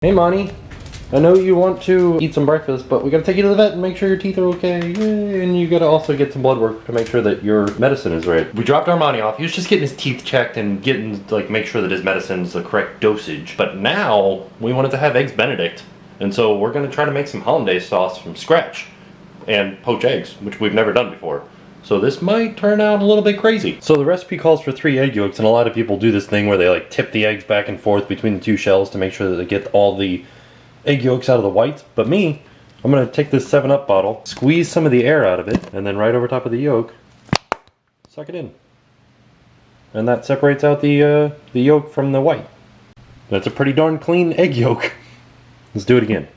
Hey Monty, I know you want to eat some breakfast, but we gotta take you to the vet and make sure your teeth are okay. Yay. And you gotta also get some blood work to make sure that your medicine is right. We dropped our Monty off. He was just getting his teeth checked and getting, make sure that his medicine's the correct dosage. But now, we wanted to have Eggs Benedict. And so we're gonna try to make some hollandaise sauce from scratch. And poach eggs, which we've never done before. So this might turn out a little bit crazy. So the recipe calls for 3 egg yolks, and a lot of people do this thing where they tip the eggs back and forth between the 2 shells to make sure that they get all the egg yolks out of the whites. But me, I'm gonna take this 7-Up bottle, squeeze some of the air out of it, and then right over top of the yolk, suck it in. And that separates out the yolk from the white. That's a pretty darn clean egg yolk. Let's do it again.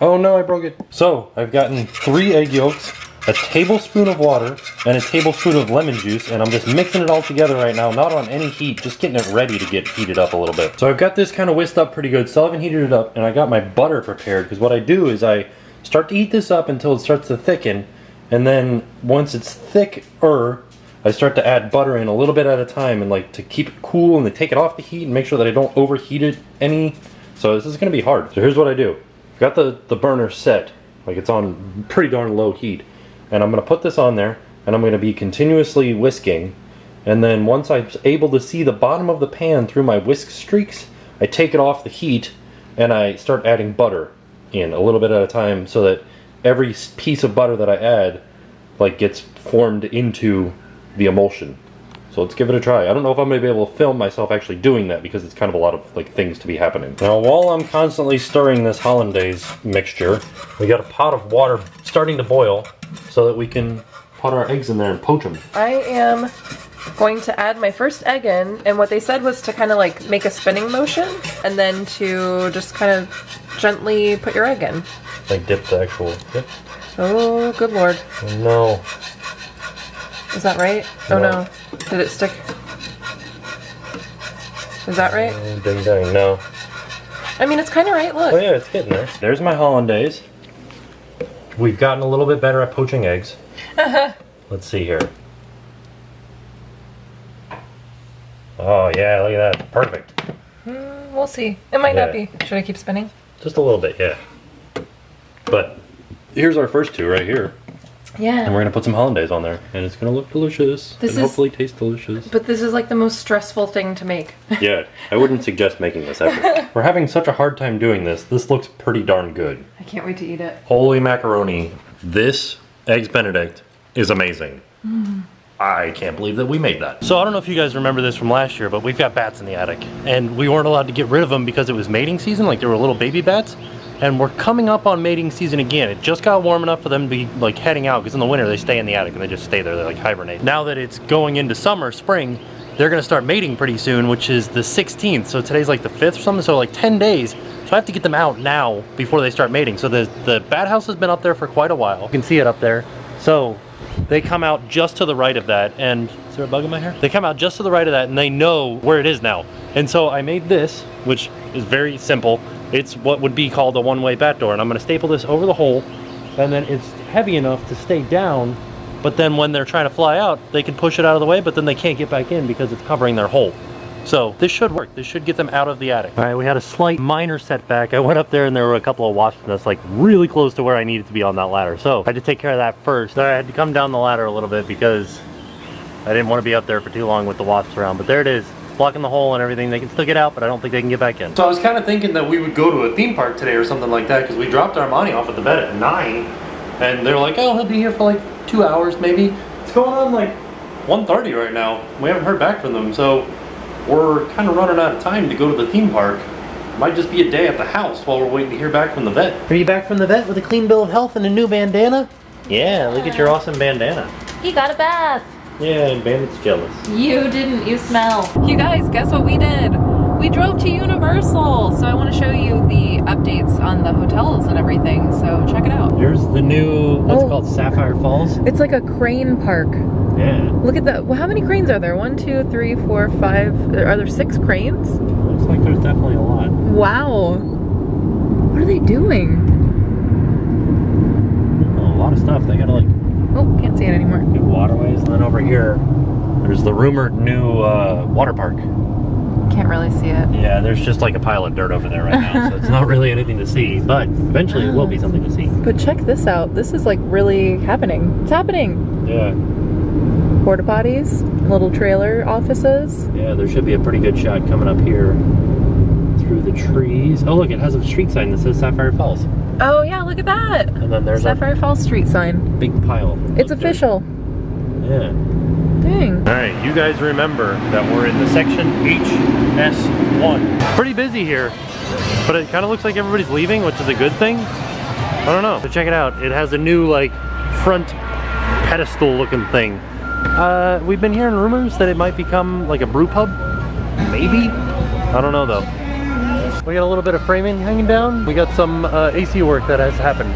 Oh no, I broke it. So, I've gotten 3 egg yolks, a tablespoon of water, and a tablespoon of lemon juice, and I'm just mixing it all together right now, not on any heat, just getting it ready to get heated up a little bit. So I've got this kind of whisked up pretty good, still haven't heated it up, and I got my butter prepared, because what I do is I start to heat this up until it starts to thicken, and then once it's thicker, I start to add butter in a little bit at a time, and to keep it cool, and to take it off the heat, and make sure that I don't overheat it any. So this is going to be hard. So here's what I do. Got the burner set, it's on pretty darn low heat, and I'm going to put this on there, and I'm going to be continuously whisking, and then once I'm able to see the bottom of the pan through my whisk streaks, I take it off the heat, and I start adding butter in a little bit at a time, so that every piece of butter that I add gets formed into the emulsion. So let's give it a try. I don't know if I'm going to be able to film myself actually doing that because it's kind of a lot of things to be happening. Now while I'm constantly stirring this hollandaise mixture, we got a pot of water starting to boil so that we can put our eggs in there and poach them. I am going to add my first egg in, and what they said was to kind of make a spinning motion and then to just kind of gently put your egg in. Dip the actual dip. Oh, good lord. Oh, no. Is that right? No. Oh no. Did it stick? Is that right? Ding dang, no. I mean, it's kind of right, look. Oh yeah, it's getting there. There's my hollandaise. We've gotten a little bit better at poaching eggs. Let's see here. Oh yeah, look at that. Perfect. We'll see. It might not be. Should I keep spinning? Just a little bit, yeah. But here's our first 2 right here. Yeah. And we're going to put some hollandaise on there. And it's going to look delicious. Hopefully taste delicious. But this is the most stressful thing to make. Yeah. I wouldn't suggest making this ever. We're having such a hard time doing this. This looks pretty darn good. I can't wait to eat it. Holy macaroni. This Eggs Benedict is amazing. I can't believe that we made that. So I don't know if you guys remember this from last year, but we've got bats in the attic. And we weren't allowed to get rid of them because it was mating season. There were little baby bats. And we're coming up on mating season again. It just got warm enough for them to be heading out, because in the winter they stay in the attic and they just stay there, they hibernate. Now that it's going into summer, spring, they're gonna start mating pretty soon, which is the 16th. So today's the 5th or something, so 10 days. So I have to get them out now before they start mating. So the bat house has been up there for quite a while. You can see it up there. So they come out just to the right of that, and is there a bug in my hair? They come out just to the right of that, and they know where it is now. And so I made this, which is very simple. It's what would be called a one-way bat door, and I'm going to staple this over the hole, and then it's heavy enough to stay down, but then when they're trying to fly out, they can push it out of the way, but then they can't get back in because it's covering their hole. So this should work. This should get them out of the attic. All right, we had a slight minor setback. I went up there and there were a couple of wasp nests really close to where I needed to be on that ladder. So I had to take care of that first. So I had to come down the ladder a little bit because I didn't want to be up there for too long with the wasps around, but there it is. Blocking the hole and everything. They can still get out, but I don't think they can get back in. So I was kind of thinking that we would go to a theme park today or something like that, because we dropped our Monty off at the vet at 9, and they're like, oh, he'll be here for 2 hours maybe. It's going on 1:30 right now. We haven't heard back from them, so we're kind of running out of time to go to the theme park. Might just be a day at the house while we're waiting to hear back from the vet. Are you back from the vet with a clean bill of health and a new bandana? Yeah, look at your awesome bandana. He got a bath. Yeah, and Bandit's jealous. You didn't, you smell. You guys, guess what we did? We drove to Universal. So I want to show you the updates on the hotels and everything, so check it out. Here's the new, what's it called, Sapphire Falls? It's like a crane park. Yeah. Look at that. Well, how many cranes are there? 1, 2, 3, 4, 5. Are there 6 cranes? Looks like there's definitely a lot. Wow. What are they doing? Oh, a lot of stuff. They gotta oh, can't see it anymore. New waterways. And then over here, there's the rumored new water park. Can't really see it. Yeah, there's just like a pile of dirt over there right now, so it's not really anything to see, but eventually it will be something to see. But check this out. This is like really happening. It's happening. Yeah. Porta potties, little trailer offices. Yeah, there should be a pretty good shot coming up here through the trees. Oh, look, it has a street sign that says Sapphire Falls. Oh yeah, look at that. And then there's Sapphire Falls street sign. big pile. It's official. Yeah. Dang. All right, you guys remember that we're in the section HS1. Pretty busy here, but it kind of looks like everybody's leaving, which is a good thing. I don't know. So check it out. It has a new like front pedestal looking thing. We've been hearing rumors that it might become like a brew pub. Maybe. I don't know though. We got a little bit of framing hanging down. We got some AC work that has happened.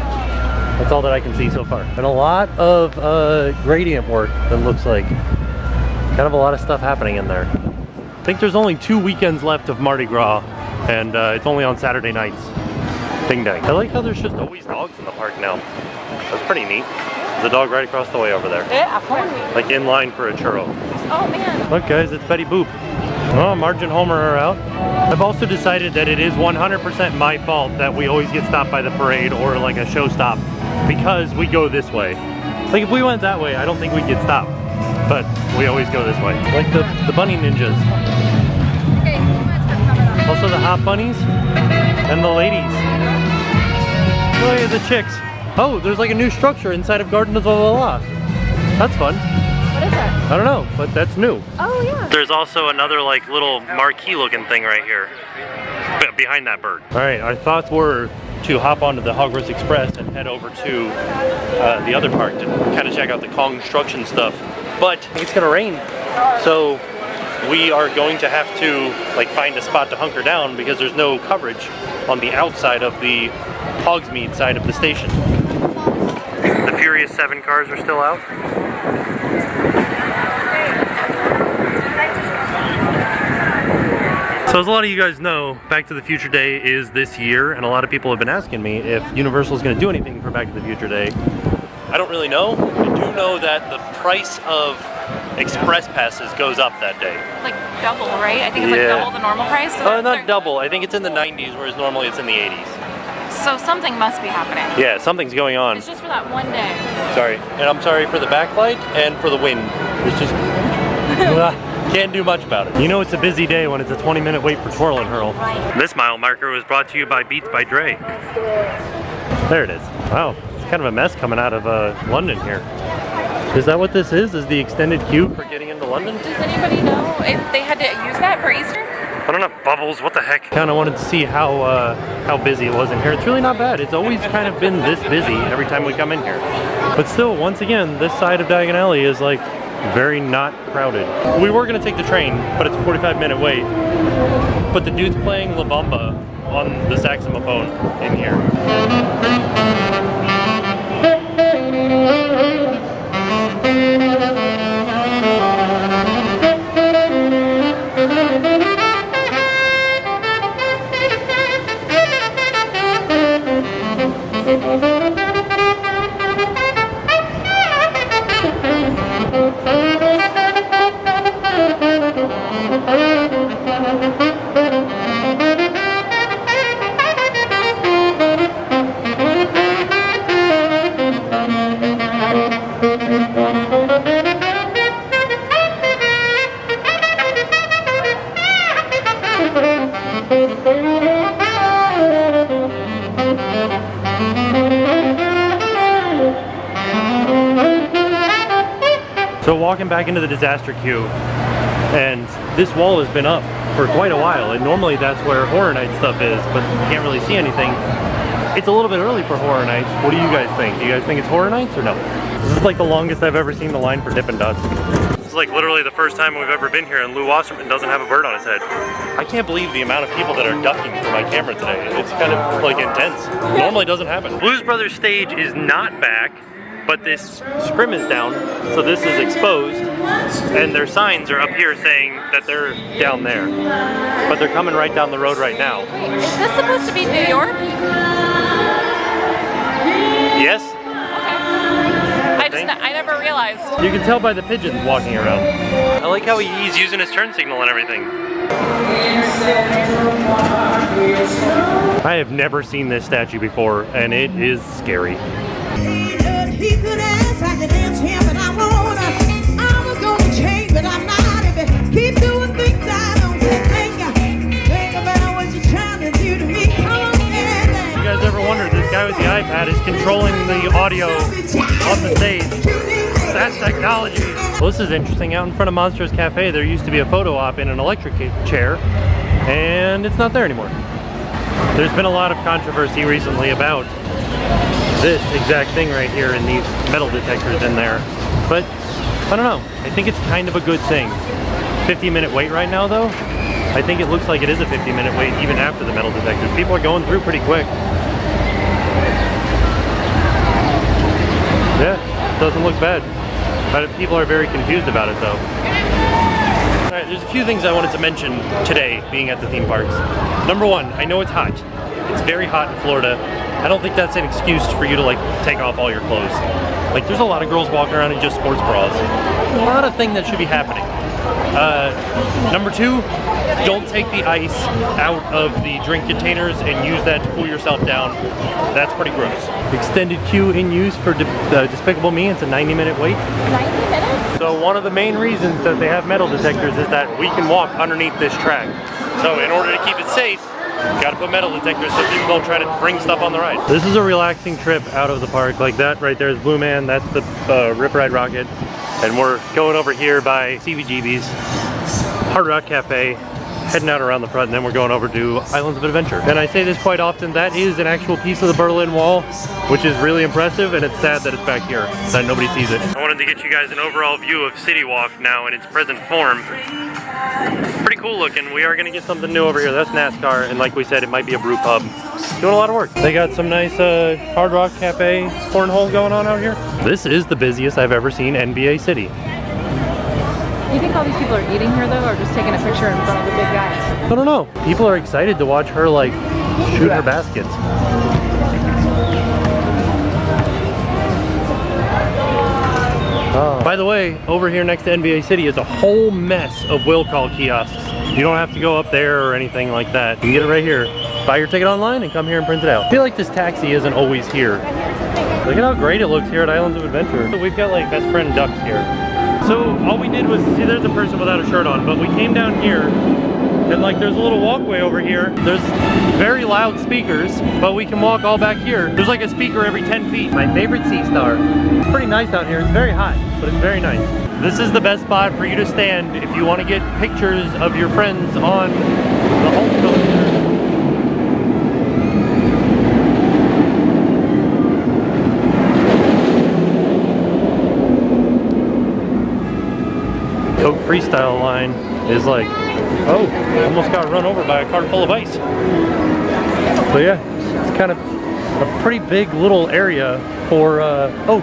That's all that I can see so far. And a lot of gradient work that looks like. Kind of a lot of stuff happening in there. I think there's only 2 weekends left of Mardi Gras, and it's only on Saturday nights. Ding dang. I like how there's just always dogs in the park now. That's pretty neat. There's a dog right across the way over there. Yeah. Like in line for a churro. Oh man. Look guys, it's Betty Boop. Oh, Marge and Homer are out. I've also decided that it is 100% my fault that we always get stopped by the parade or like a show stop because we go this way. Like if we went that way, I don't think we'd get stopped. But we always go this way. Like the bunny ninjas. Also the hot bunnies and the ladies. Look at the chicks. Oh, there's like a new structure inside of Garden of the La. That's fun. What is that? I don't know, but that's new. Oh yeah. There's also another like little marquee looking thing right here behind that bird. All right, our thoughts were to hop onto the Hogwarts Express and head over to the other park to kind of check out the construction stuff. But it's gonna rain, so we are going to have to like find a spot to hunker down because there's no coverage on the outside of the Hogsmeade side of the station. The Furious 7 cars are still out. So as a lot of you guys know, Back to the Future Day is this year, and a lot of people have been asking me if Universal is going to do anything for Back to the Future Day. I don't really know. I do know that the price of express passes goes up that day. Like double, right? I think it's like double the normal price. So not double. I think it's in the 90s, whereas normally it's in the 80s. So something must be happening. Yeah, something's going on. It's just for that one day. Sorry. And I'm sorry for the backlight and for the wind. It's just... can't do much about it. You know it's a busy day when it's a 20-minute wait for Twirl and Hurl. Right. This mile marker was brought to you by Beats by Dre. There it is. Wow, it's kind of a mess coming out of London here. Is that what this is? Is the extended queue for getting into London? Does anybody know if they had to use that for Easter? I don't know, Bubbles, what the heck? Kind of wanted to see how busy it was in here. It's really not bad. It's always kind of been this busy every time we come in here. But still, once again, this side of Diagon Alley is like very not crowded. We were gonna take the train, but it's a 45-minute wait. But the dude's playing La Bamba on the saxophone in here. So walking back into the disaster queue, and this wall has been up for quite a while, and normally that's where Horror Nights stuff is, but you can't really see anything. It's a little bit early for Horror Nights. What do you guys think? Do you guys think it's Horror Nights or no? This is like the longest I've ever seen the line for Dippin' Dots. This is like literally the first time we've ever been here, and Lou Wasserman doesn't have a bird on his head. I can't believe the amount of people that are ducking for my camera today. It's kind of like intense. It normally doesn't happen. Blues Brothers stage is not back, but this scrim is down, so this is exposed, and their signs are up here saying that they're down there. But they're coming right down the road right now. Wait, is this supposed to be New York? Yes? Okay. I never realized. You can tell by the pigeons walking around. I like how he's using his turn signal and everything. I have never seen this statue before, and it is scary. He could ask, I could ask him, but I wanna. I was gonna change, but I'm not. If it keep doing things I don't think about what you're trying to do to me. Come on, You guys ever wondered, this guy with the iPad is controlling the audio on the stage. That's technology. Well, this is interesting. Out in front of Monsters Cafe, there used to be a photo op in an electric chair, and it's not there anymore. There's been a lot of controversy recently about this exact thing right here and these metal detectors in there. But, I don't know. I think it's kind of a good thing. 50-minute wait right now, though. I think it looks like it is a 50-minute wait even after the metal detectors. People are going through pretty quick. Yeah, doesn't look bad. But people are very confused about it, though. Alright, there's a few things I wanted to mention today, being at the theme parks. Number one, I know it's hot. It's very hot in Florida. I don't think that's an excuse for you to like take off all your clothes. Like, there's a lot of girls walking around in just sports bras. Not a thing that should be happening. Number two, don't take the ice out of the drink containers and use that to cool yourself down. That's pretty gross. Extended queue in use for Despicable Me. It's a 90-minute wait. 90 minutes? So one of the main reasons that they have metal detectors is that we can walk underneath this track. So in order to keep it safe, you gotta put metal detectors so people don't try to bring stuff on the ride. This is a relaxing trip out of the park. Like that right there is Blue Man, that's the Rip Ride Rocket. And we're going over here by CBGB's, Hard Rock Cafe, heading out around the front, and then we're going over to Islands of Adventure. And I say this quite often, that is an actual piece of the Berlin Wall, which is really impressive, and it's sad that it's back here, that nobody sees it. I wanted to get you guys an overall view of City Walk now in its present form. Pretty cool looking. We are gonna get something new over here. That's NASCAR, and like we said, it might be a brew pub. Doing a lot of work. They got some nice Hard Rock Cafe cornhole going on out here. This is the busiest I've ever seen NBA City. You think all these people are eating here though, or just taking a picture in front of the big guys? I don't know. People are excited to watch her like shoot her baskets. Oh. By the way, over here next to NBA City is a whole mess of will call kiosks. You don't have to go up there or anything like that. You can get it right here. Buy your ticket online and come here and print it out. I feel like this taxi isn't always here. Look at how great it looks here at Islands of Adventure. So we've got like best friend ducks here. So all we did was, see there's a person without a shirt on, but we came down here and like there's a little walkway over here. There's very loud speakers, but we can walk all back here. There's like a speaker every 10 feet. My favorite Sea Star. It's pretty nice out here. It's very hot, but it's very nice. This is the best spot for you to stand if you want to get pictures of your friends on the Hulk coaster. Coke Freestyle line is like, oh, almost got run over by a car full of ice. So yeah, it's kind of a pretty big little area for,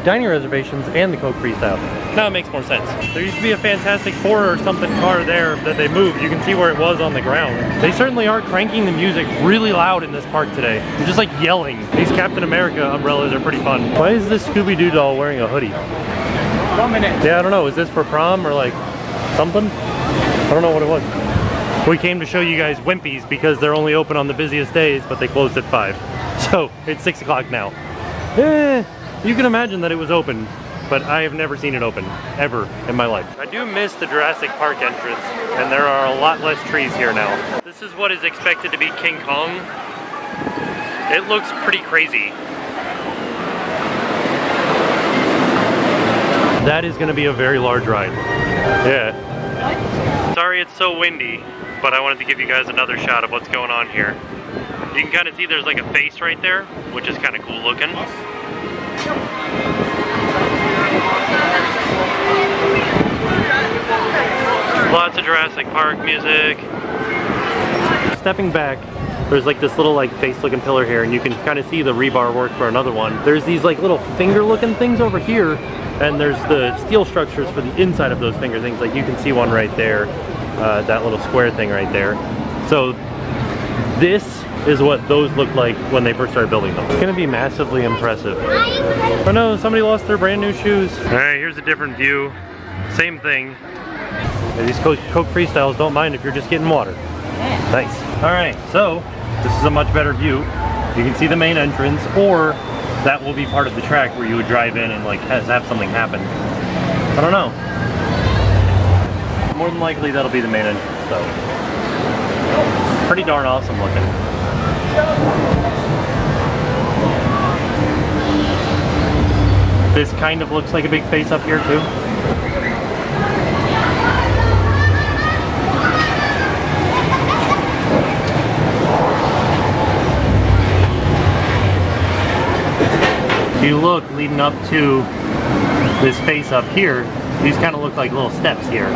dining reservations and the Coke Freestyle. Now it makes more sense. There used to be a Fantastic Four or something car there that they moved. You can see where it was on the ground. They certainly are cranking the music really loud in this park today. They're just like yelling. These Captain America umbrellas are pretty fun. Why is this Scooby-Doo doll wearing a hoodie? 1 minute. Yeah, I don't know. Is this for prom or like something? I don't know what it was. We came to show you guys Wimpy's because they're only open on the busiest days, but they closed at 5. So it's 6 o'clock now. You can imagine that it was open, but I have never seen it open, ever in my life. I do miss the Jurassic Park entrance, and there are a lot less trees here now. This is what is expected to be King Kong. It looks pretty crazy. That is gonna be a very large ride. Yeah. Sorry it's so windy, but I wanted to give you guys another shot of what's going on here. You can kind of see there's like a face right there, which is kind of cool looking. Lots of Jurassic Park music. Stepping back, there's like this little like face looking pillar here, and you can kind of see the rebar work for another one. There's these like little finger looking things over here, and there's the steel structures for the inside of those finger things. Like you can see one right there, that little square thing right there. So this is what those looked like when they first started building them. It's gonna be massively impressive. Oh no, somebody lost their brand new shoes. All right, here's a different view. Same thing. Yeah, these Coke Freestyles don't mind if you're just getting water. Yeah. Nice. All right, so this is a much better view. You can see the main entrance, or that will be part of the track where you would drive in and like have something happen. I don't know. More than likely that'll be the main entrance, so. Pretty darn awesome looking. This kind of looks like a big face up here too. If you look leading up to this face up here, these kind of look like little steps here,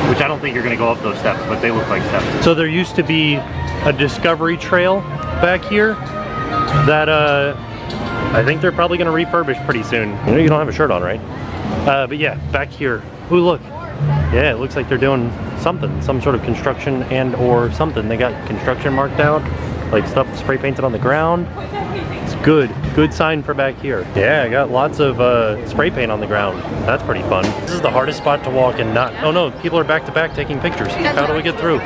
which I don't think you're going to go up those steps, but they look like steps. So there used to be a discovery trail back here that I think they're probably going to refurbish pretty soon. You know, you don't have a shirt on, right? But yeah, back here. Ooh, look. Yeah, it looks like they're doing something, some sort of construction and or something. They got construction marked out, like stuff spray painted on the ground. It's good sign for back here. Yeah, I got lots of spray paint on the ground. That's pretty fun. This is the hardest spot to walk and not, oh no, people are back to back taking pictures. How do we get through?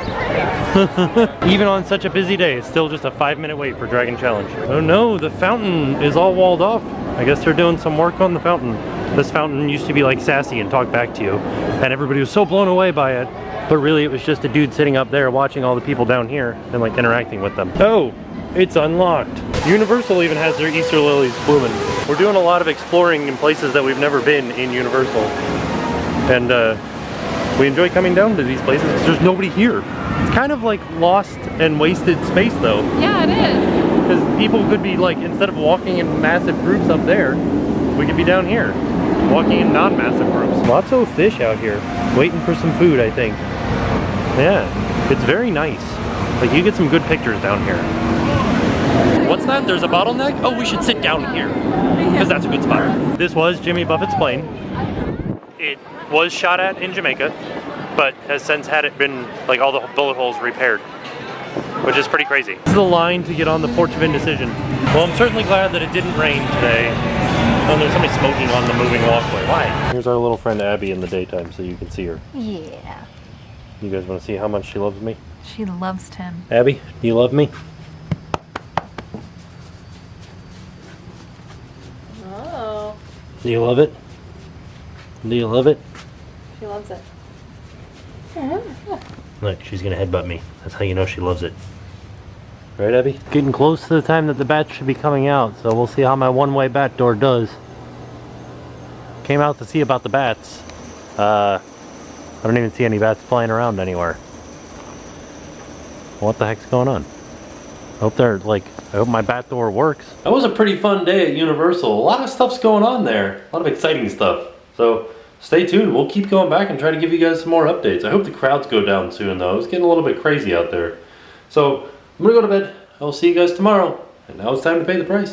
Even on such a busy day, it's still just a 5-minute wait for Dragon Challenge. Oh no, the fountain is all walled off. I guess they're doing some work on the fountain. This fountain used to be like sassy and talk back to you, and everybody was so blown away by it. But really it was just a dude sitting up there watching all the people down here and like interacting with them. Oh, it's unlocked. Universal even has their Easter lilies blooming. We're doing a lot of exploring in places that we've never been in Universal. And we enjoy coming down to these places because there's nobody here. It's kind of like lost and wasted space though. Yeah, it is. Because people could be like, instead of walking in massive groups up there, we could be down here, walking in non-massive groups. Lots of fish out here, waiting for some food, I think. Yeah, it's very nice. Like, you get some good pictures down here. What's that? There's a bottleneck? Oh, we should sit down here, because that's a good spot. This was Jimmy Buffett's plane. It was shot at in Jamaica, but has since had it been, like, all the bullet holes repaired, which is pretty crazy. This is the line to get on the Porch of Indecision. Well, I'm certainly glad that it didn't rain today. Oh, there's somebody smoking on the moving walkway. Why? Here's our little friend Abby in the daytime so you can see her. Yeah. You guys want to see how much she loves me? She loves Tim. Abby, do you love me? Oh, Do you love it? Do you love it? she loves it. Look, she's gonna headbutt me. That's how you know she loves it. Right, Abby? Getting close to the time that the bats should be coming out, so we'll see how my one-way bat door does. Came out to see about the bats. I don't even see any bats flying around anywhere. What the heck's going on? I hope my bat door works. That was a pretty fun day at Universal. A lot of stuff's going on there. A lot of exciting stuff. So stay tuned. We'll keep going back and try to give you guys some more updates. I hope the crowds go down soon though. It's getting a little bit crazy out there. So I'm gonna go to bed. I will see you guys tomorrow. And now it's time to pay the price.